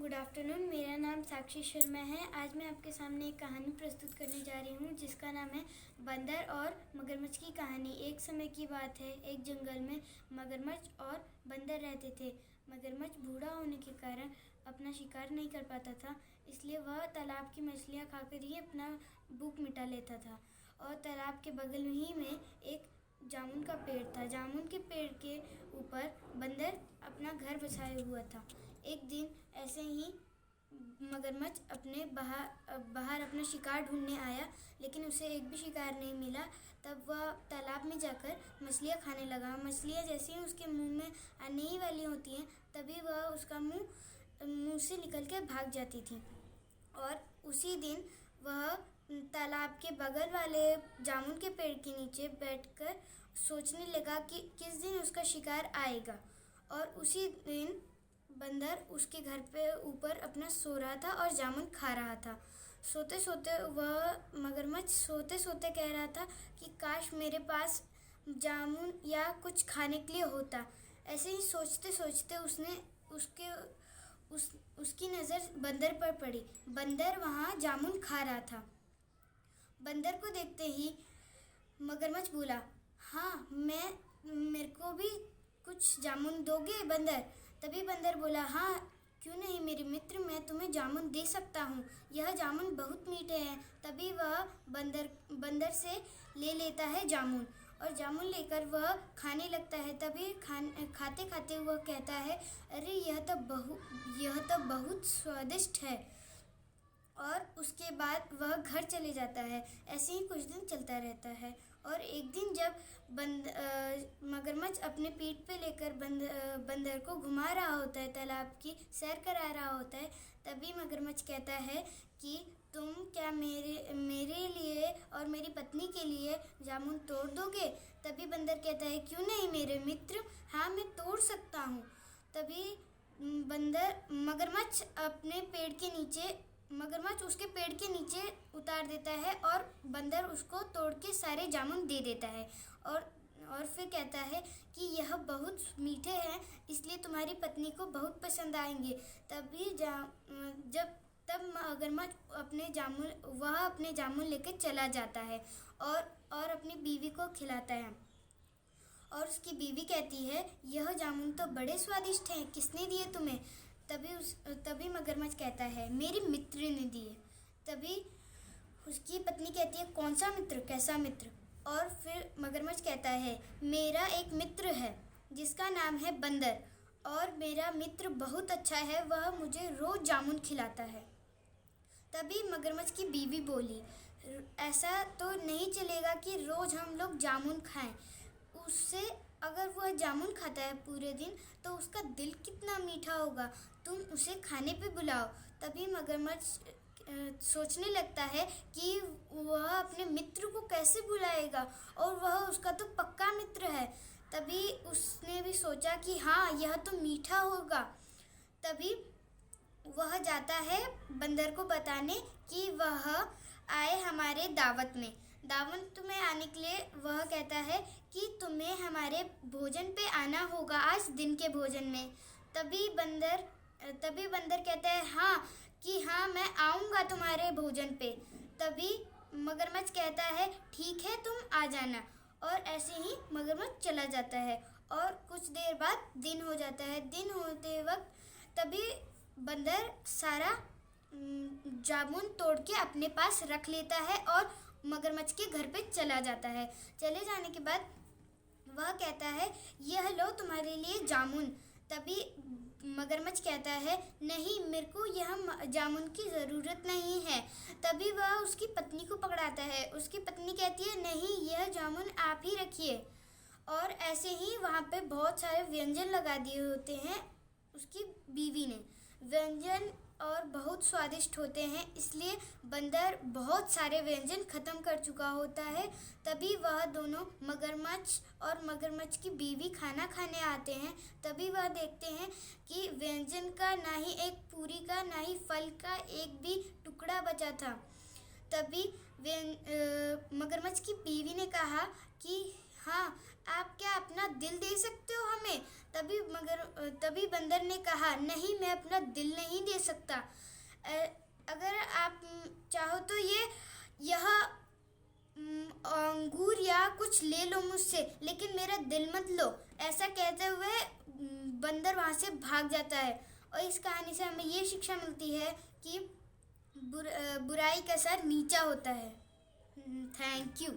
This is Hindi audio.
Good afternoon. मेरा नाम साक्षी शर्मा है। आज मैं आपके सामने एक कहानी प्रस्तुत करने जा रही हूँ जिसका नाम है बंदर और मगरमच्छ की कहानी। एक समय की बात है, एक जंगल में मगरमच्छ और बंदर रहते थे। मगरमच्छ बूढ़ा होने के कारण अपना शिकार नहीं कर पाता था, इसलिए वह तालाब की मछलियाँ खाकर ही अपना भूख मिटा लेता था। और तालाब के बगल ही में एक जामुन का पेड़ था। जामुन के पेड़ के ऊपर बंदर अपना घर बसाए हुआ था। एक दिन ऐसे ही मगरमच्छ अपने बाहर अपना शिकार ढूंढने आया, लेकिन उसे एक भी शिकार नहीं मिला। तब वह तालाब में जाकर मछलियाँ खाने लगा। मछलियाँ जैसे ही उसके मुंह में आने ही वाली होती हैं, तभी वह उसका मुंह से निकल के भाग जाती थी। और उसी दिन वह तालाब के बगल वाले जामुन के पेड़ के नीचे बैठकर सोचने लगा कि किस दिन उसका शिकार आएगा। और उसी दिन बंदर उसके घर पे ऊपर अपना सो रहा था और जामुन खा रहा था। सोते सोते वह मगरमच्छ सोते सोते कह रहा था कि काश मेरे पास जामुन या कुछ खाने के लिए होता। ऐसे ही सोचते सोचते उसकी नज़र बंदर पर पड़ी। बंदर वहाँ जामुन खा रहा था। बंदर को देखते ही मगरमच्छ बोला, हाँ, मेरे को भी कुछ जामुन दोगे बंदर? तभी बंदर बोला, हाँ, क्यों नहीं मेरे मित्र, मैं तुम्हें जामुन दे सकता हूँ। यह जामुन बहुत मीठे हैं। तभी वह बंदर से ले लेता है जामुन, और जामुन लेकर वह खाने लगता है। तभी खाते खाते वह कहता है, अरे यह तो बहुत स्वादिष्ट है। और उसके बाद वह घर चले जाता है। ऐसे ही कुछ दिन चलता रहता है। और एक दिन जब मगरमच्छ अपने पीठ पे लेकर बंदर को घुमा रहा होता है, तालाब की सैर करा रहा होता है, तभी मगरमच्छ कहता है कि तुम क्या मेरे लिए और मेरी पत्नी के लिए जामुन तोड़ दोगे? तभी बंदर कहता है, क्यों नहीं मेरे मित्र, हाँ, मैं तोड़ सकता हूँ। तभी मगरमच्छ उसके पेड़ के नीचे उतार देता है और बंदर उसको तोड़ के सारे जामुन दे देता है। और फिर कहता है कि यह बहुत मीठे हैं, इसलिए तुम्हारी पत्नी को बहुत पसंद आएंगे। तब मगरमच्छ अपने जामुन लेकर चला जाता है और अपनी बीवी को खिलाता है। और उसकी बीवी कहती है, यह जामुन तो बड़े स्वादिष्ट हैं, किसने दिए तुम्हें? तभी मगरमच्छ कहता है, मेरे मित्र ने दिए। तभी उसकी पत्नी कहती है, कौन सा मित्र, कैसा मित्र? और फिर मगरमच्छ कहता है, मेरा एक मित्र है जिसका नाम है बंदर, और मेरा मित्र बहुत अच्छा है, वह मुझे रोज़ जामुन खिलाता है। तभी मगरमच्छ की बीवी बोली, ऐसा तो नहीं चलेगा कि रोज़ हम लोग जामुन खाएं। उससे अगर वह जामुन खाता है पूरे दिन तो उसका दिल कितना मीठा होगा, तुम उसे खाने पे बुलाओ। तभी मगरमच्छ सोचने लगता है कि वह अपने मित्र को कैसे बुलाएगा, और वह उसका तो पक्का मित्र है। तभी उसने भी सोचा कि हाँ, यह तो मीठा होगा। तभी वह जाता है बंदर को बताने कि वह आए हमारे दावत में आने के लिए। वह कहता है कि तुम्हें हमारे भोजन पे आना होगा आज दिन के भोजन में। तभी बंदर कहता है, हाँ, मैं आऊँगा तुम्हारे भोजन पे। तभी मगरमच्छ कहता है, ठीक है, तुम आ जाना। और ऐसे ही मगरमच्छ चला जाता है। और कुछ देर बाद दिन हो जाता है। दिन होते वक्त तभी बंदर सारा जामुन तोड़ के अपने पास रख लेता है और मगरमच्छ के घर पे चला जाता है। चले जाने के बाद वह कहता है, यह लो तुम्हारे लिए जामुन। तभी मगरमच्छ कहता है, नहीं, मेरे को यह जामुन की ज़रूरत नहीं है। तभी वह उसकी पत्नी को पकड़ाता है। उसकी पत्नी कहती है, नहीं, यह जामुन आप ही रखिए। और ऐसे ही वहाँ पे बहुत सारे व्यंजन लगा दिए होते हैं उसकी बीवी ने। व्यंजन और बहुत स्वादिष्ट होते हैं, इसलिए बंदर बहुत सारे व्यंजन ख़त्म कर चुका होता है। तभी वह दोनों मगरमच्छ और मगरमच्छ की बीवी खाना खाने आते हैं। तभी वह देखते हैं कि व्यंजन का ना ही एक पूरी का ना ही फल का एक भी टुकड़ा बचा था। तभी मगरमच्छ की बीवी ने कहा कि हाँ, आप क्या अपना दिल दे सकते हो हमें? तभी बंदर ने कहा, नहीं, मैं अपना दिल नहीं दे सकता। अगर आप चाहो तो यह अंगूर या कुछ ले लो मुझसे, लेकिन मेरा दिल मत लो। ऐसा कहते हुए बंदर वहाँ से भाग जाता है। और इस कहानी से हमें ये शिक्षा मिलती है कि बुराई का सर नीचा होता है। Thank you.